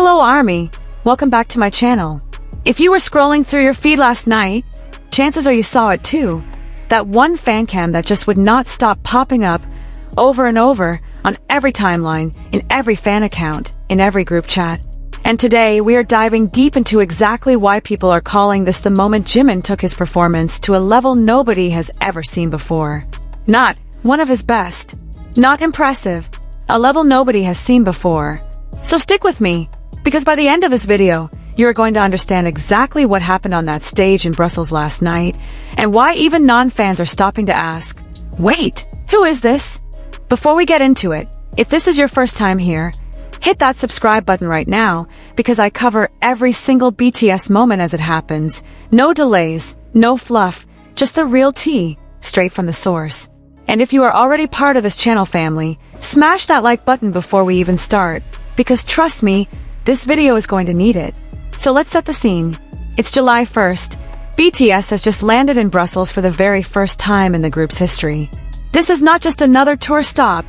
Hello Army, welcome back to my channel. If you were scrolling through your feed last night, chances are you saw it too. That one fan cam that just would not stop popping up over and over on every timeline, in every fan account, in every group chat. And today we are diving deep into exactly why people are calling this the moment Jimin took his performance to a level nobody has ever seen before. Not one of his best, not impressive, a level nobody has seen before. So stick with me, because by the end of this video, you are going to understand exactly what happened on that stage in Brussels last night, and why even non-fans are stopping to ask, wait, who is this? Before we get into it, if this is your first time here, hit that subscribe button right now, because I cover every single BTS moment as it happens. No delays, no fluff, just the real tea, straight from the source. And if you are already part of this channel family, smash that like button before we even start, because trust me, this video is going to need it. So let's set the scene. It's July 1st. BTS has just landed in Brussels for the very first time in the group's history. This is not just another tour stop.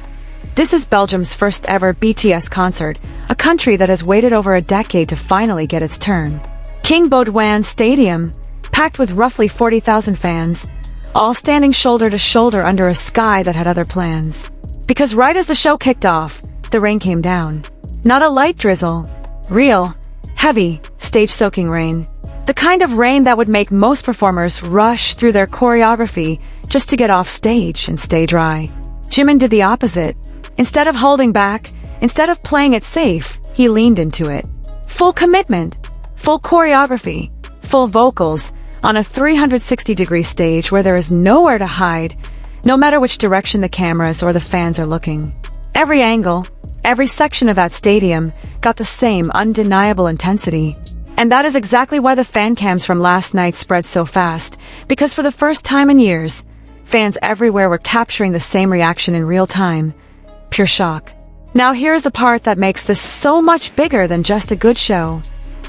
This is Belgium's first ever BTS concert, a country that has waited over a decade to finally get its turn. King Baudouin Stadium, packed with roughly 40,000 fans, all standing shoulder to shoulder under a sky that had other plans. Because right as the show kicked off, the rain came down. Not a light drizzle. Real, heavy, stage-soaking rain. The kind of rain that would make most performers rush through their choreography just to get off stage and stay dry. Jimin did the opposite. Instead of holding back, instead of playing it safe, he leaned into it. Full commitment, full choreography, full vocals, on a 360-degree stage where there is nowhere to hide, no matter which direction the cameras or the fans are looking. Every angle, every section of that stadium got the same undeniable intensity. And that is exactly why the fan cams from last night spread so fast, because for the first time in years, fans everywhere were capturing the same reaction in real time. Pure shock. Now here's the part that makes this so much bigger than just a good show.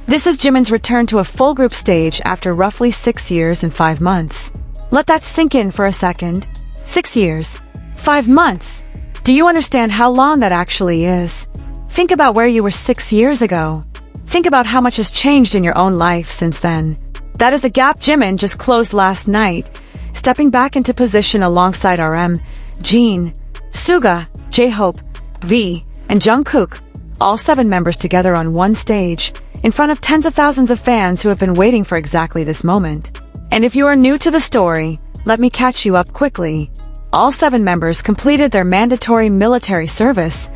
This is Jimin's return to a full group stage after roughly 6 years and 5 months. Let that sink in for a second. 6 years. 5 months. Do you understand how long that actually is? Think about where you were 6 years ago. Think about how much has changed in your own life since then. That is the gap Jimin just closed last night, stepping back into position alongside RM, Jin, Suga, J-Hope, V, and Jungkook, all 7 members together on one stage, in front of tens of thousands of fans who have been waiting for exactly this moment. And if you are new to the story, let me catch you up quickly. All 7 members completed their mandatory military service,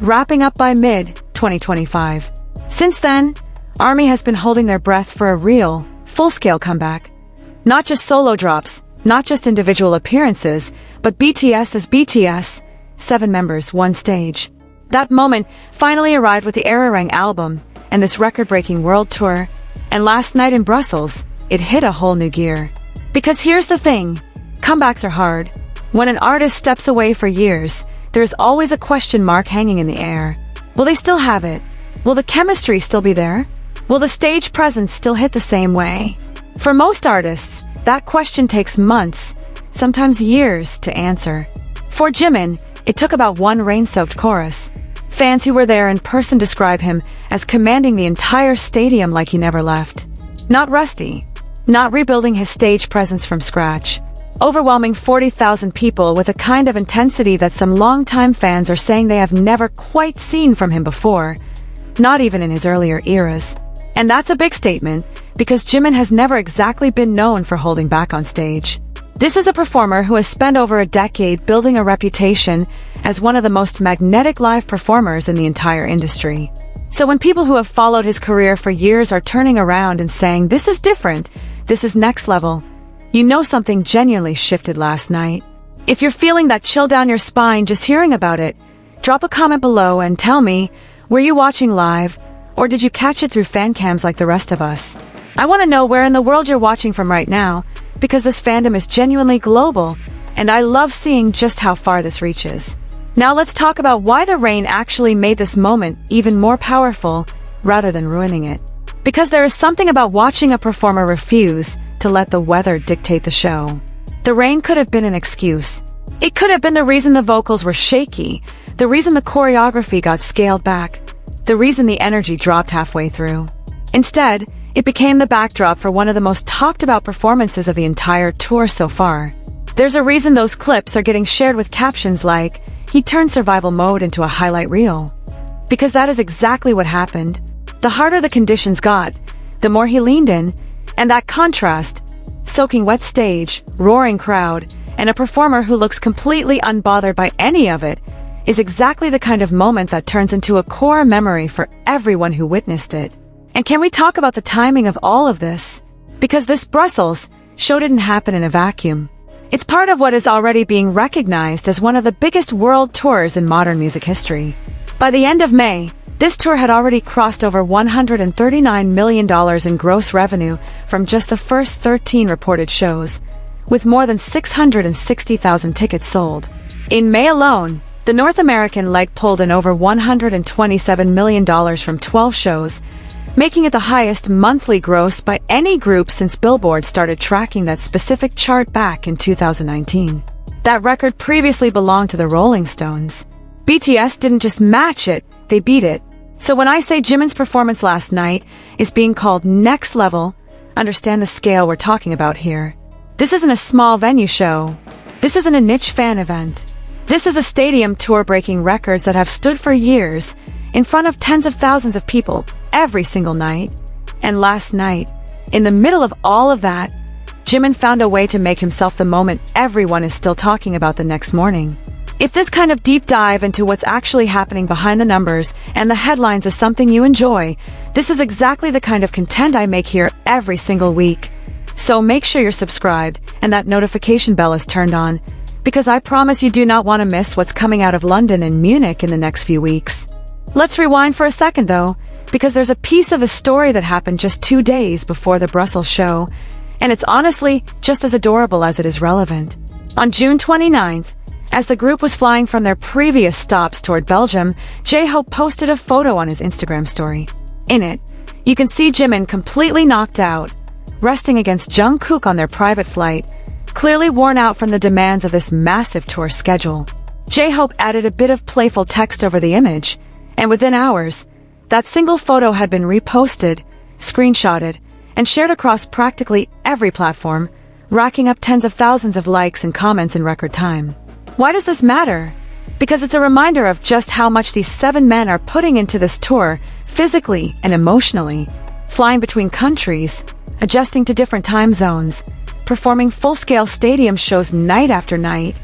wrapping up by mid-2025. Since then, ARMY has been holding their breath for a real, full-scale comeback. Not just solo drops, not just individual appearances, but BTS as BTS, 7 members, one stage. That moment finally arrived with the Erarang album and this record-breaking world tour, and last night in Brussels, it hit a whole new gear. Because here's the thing, comebacks are hard. When an artist steps away for years, there is always a question mark hanging in the air. Will they still have it? Will the chemistry still be there? Will the stage presence still hit the same way? For most artists, that question takes months, sometimes years, to answer. For Jimin, it took about one rain-soaked chorus. Fans who were there in person describe him as commanding the entire stadium like he never left. Not rusty. Not rebuilding his stage presence from scratch. Overwhelming 40,000 people with a kind of intensity that some longtime fans are saying they have never quite seen from him before, not even in his earlier eras. And that's a big statement, because Jimin has never exactly been known for holding back on stage. This is a performer who has spent over a decade building a reputation as one of the most magnetic live performers in the entire industry. So when people who have followed his career for years are turning around and saying, this is different, this is next level, you know something genuinely shifted last night. If you're feeling that chill down your spine just hearing about it, drop a comment below and tell me, were you watching live, or did you catch it through fan cams like the rest of us? I want to know where in the world you're watching from right now, because this fandom is genuinely global, and I love seeing just how far this reaches. Now let's talk about why the rain actually made this moment even more powerful, rather than ruining it. Because there is something about watching a performer refuse to let the weather dictate the show. The rain could have been an excuse. It could have been the reason the vocals were shaky, the reason the choreography got scaled back. the reason the energy dropped halfway through. Instead, it became the backdrop for one of the most talked about performances of the entire tour so far. There's a reason those clips are getting shared with captions like, "He turned survival mode into a highlight reel." Because that is exactly what happened. The harder the conditions got, the more he leaned in, and that contrast, soaking wet stage, roaring crowd, and a performer who looks completely unbothered by any of it, is exactly the kind of moment that turns into a core memory for everyone who witnessed it. And can we talk about the timing of all of this? Because this Brussels show didn't happen in a vacuum. It's part of what is already being recognized as one of the biggest world tours in modern music history. By the end of May, this tour had already crossed over $139 million in gross revenue from just the first 13 reported shows, with more than 660,000 tickets sold. In May alone, the North American leg pulled in over $127 million from 12 shows, making it the highest monthly gross by any group since Billboard started tracking that specific chart back in 2019. That record previously belonged to the Rolling Stones. BTS didn't just match it, they beat it. So when I say Jimin's performance last night is being called next level, understand the scale we're talking about here. This isn't a small venue show. This isn't a niche fan event. This is a stadium tour breaking records that have stood for years in front of tens of thousands of people every single night. And last night, in the middle of all of that, Jimin found a way to make himself the moment everyone is still talking about the next morning. If this kind of deep dive into what's actually happening behind the numbers and the headlines is something you enjoy, this is exactly the kind of content I make here every single week. So make sure you're subscribed and that notification bell is turned on, because I promise you do not want to miss what's coming out of London and Munich in the next few weeks. Let's rewind for a second though, because there's a piece of a story that happened just 2 days before the Brussels show, and it's honestly just as adorable as it is relevant. On June 29th, as the group was flying from their previous stops toward Belgium, J-Hope posted a photo on his Instagram story. In it, you can see Jimin completely knocked out, resting against Jungkook on their private flight, clearly worn out from the demands of this massive tour schedule. J-Hope added a bit of playful text over the image, and within hours, that single photo had been reposted, screenshotted, and shared across practically every platform, racking up tens of thousands of likes and comments in record time. Why does this matter? Because it's a reminder of just how much these 7 men are putting into this tour, physically and emotionally, flying between countries, adjusting to different time zones, performing full-scale stadium shows night after night,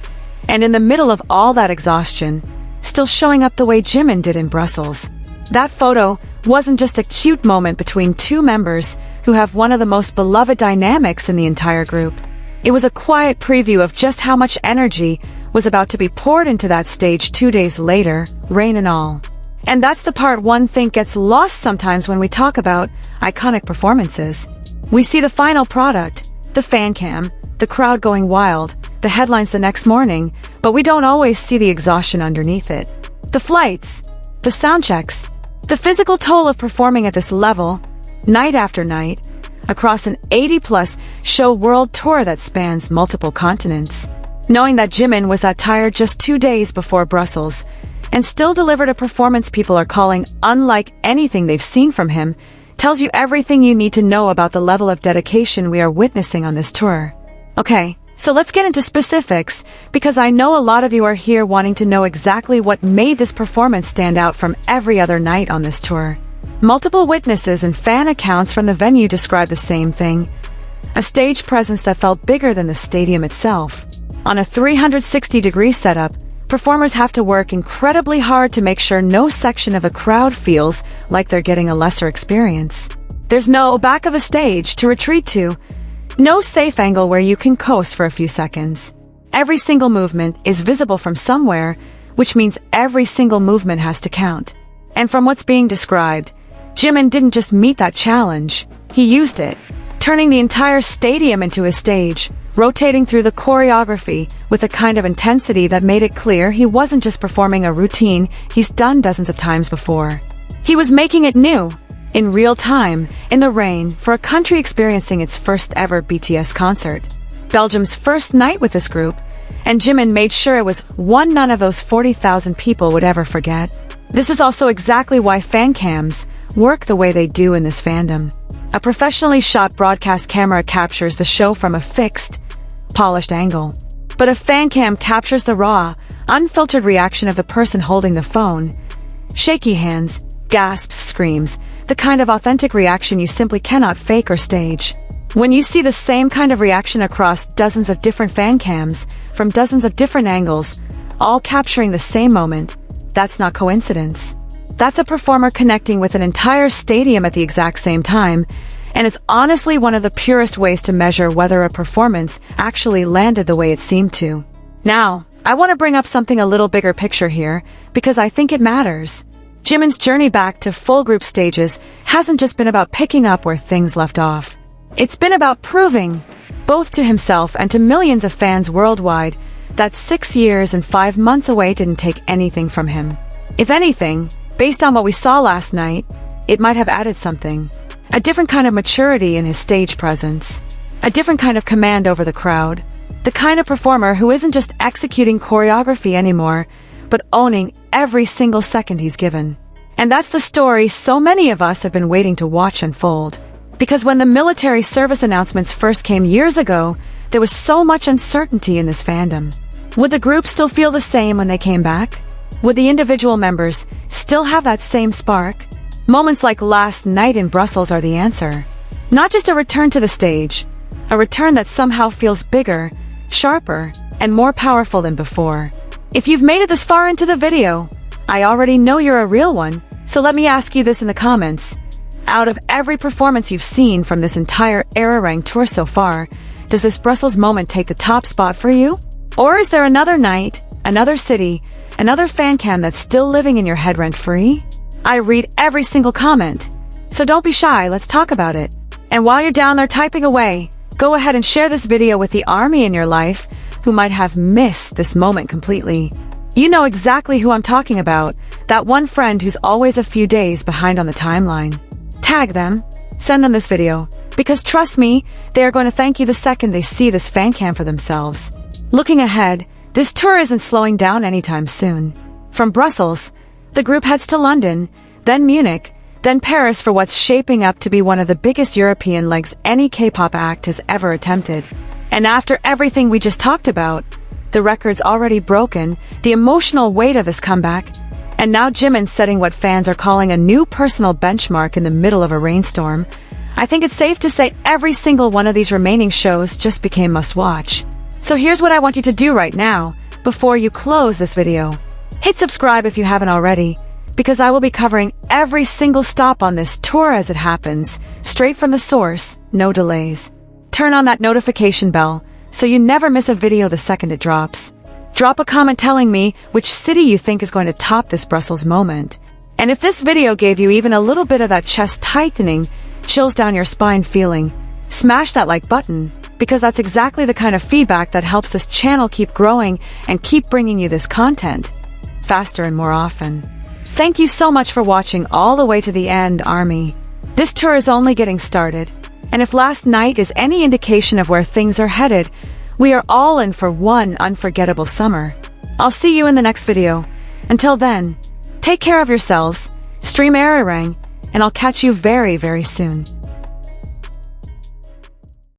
and in the middle of all that exhaustion, still showing up the way Jimin did in Brussels. That photo wasn't just a cute moment between 2 members who have one of the most beloved dynamics in the entire group. It was a quiet preview of just how much energy was about to be poured into that stage 2 days later, rain and all. And that's the part one think gets lost sometimes when we talk about iconic performances. We see the final product, the fan cam, the crowd going wild, the headlines the next morning, but we don't always see the exhaustion underneath it. The flights, the sound checks, the physical toll of performing at this level, night after night, across an 80-plus show world tour that spans multiple continents. Knowing that Jimin was that tired just 2 days before Brussels, and still delivered a performance people are calling unlike anything they've seen from him, tells you everything you need to know about the level of dedication we are witnessing on this tour. Okay, so let's get into specifics, because I know a lot of you are here wanting to know exactly what made this performance stand out from every other night on this tour. Multiple witnesses and fan accounts from the venue describe the same thing: a stage presence that felt bigger than the stadium itself. On a 360-degree setup, performers have to work incredibly hard to make sure no section of a crowd feels like they're getting a lesser experience. There's no back of a stage to retreat to, no safe angle where you can coast for a few seconds. Every single movement is visible from somewhere, which means every single movement has to count. And from what's being described, Jimin didn't just meet that challenge, he used it, turning the entire stadium into a stage, rotating through the choreography with a kind of intensity that made it clear he wasn't just performing a routine he's done dozens of times before. He was making it new, in real time, in the rain, for a country experiencing its first ever BTS concert. Belgium's first night with this group, and Jimin made sure it was one none of those 40,000 people would ever forget. This is also exactly why fan cams work the way they do in this fandom. A professionally shot broadcast camera captures the show from a fixed, polished angle. But a fan cam captures the raw, unfiltered reaction of the person holding the phone. Shaky hands, gasps, screams, the kind of authentic reaction you simply cannot fake or stage. When you see the same kind of reaction across dozens of different fan cams, from dozens of different angles, all capturing the same moment, that's not coincidence. That's a performer connecting with an entire stadium at the exact same time, and it's honestly one of the purest ways to measure whether a performance actually landed the way it seemed to. Now, I want to bring up something a little bigger picture here, because I think it matters. Jimin's journey back to full group stages hasn't just been about picking up where things left off. It's been about proving, both to himself and to millions of fans worldwide, that 6 years and 5 months away didn't take anything from him. If anything, based on what we saw last night, it might have added something. A different kind of maturity in his stage presence. A different kind of command over the crowd. The kind of performer who isn't just executing choreography anymore, but owning every single second he's given. And that's the story so many of us have been waiting to watch unfold. Because when the military service announcements first came years ago, there was so much uncertainty in this fandom. Would the group still feel the same when they came back? Would the individual members still have that same spark? Moments like last night in Brussels are the answer. Not just a return to the stage, a return that somehow feels bigger, sharper, and more powerful than before. If you've made it this far into the video, I already know you're a real one, so let me ask you this in the comments. Out of every performance you've seen from this entire Era tour so far, does this Brussels moment take the top spot for you? Or is there another night, another city, another fan cam that's still living in your head rent-free? I read every single comment, so don't be shy, let's talk about it. And while you're down there typing away, go ahead and share this video with the army in your life who might have missed this moment completely. You know exactly who I'm talking about, that one friend who's always a few days behind on the timeline. Tag them, send them this video, because trust me, they are going to thank you the second they see this fan cam for themselves. Looking ahead, this tour isn't slowing down anytime soon. From Brussels, the group heads to London, then Munich, then Paris for what's shaping up to be one of the biggest European legs any K-pop act has ever attempted. And after everything we just talked about, the record's already broken, the emotional weight of this comeback, and now Jimin's setting what fans are calling a new personal benchmark in the middle of a rainstorm, I think it's safe to say every single one of these remaining shows just became must-watch. So here's what I want you to do right now, before you close this video. Hit subscribe if you haven't already, because I will be covering every single stop on this tour as it happens, straight from the source, no delays. Turn on that notification bell, so you never miss a video the second it drops. Drop a comment telling me which city you think is going to top this Brussels moment. And if this video gave you even a little bit of that chest tightening, chills down your spine feeling, smash that like button, because that's exactly the kind of feedback that helps this channel keep growing and keep bringing you this content faster and more often. Thank you so much for watching all the way to the end, Army. This tour is only getting started, and if last night is any indication of where things are headed, we are all in for one unforgettable summer. I'll see you in the next video. Until then, take care of yourselves, stream Arirang, and I'll catch you very, very soon.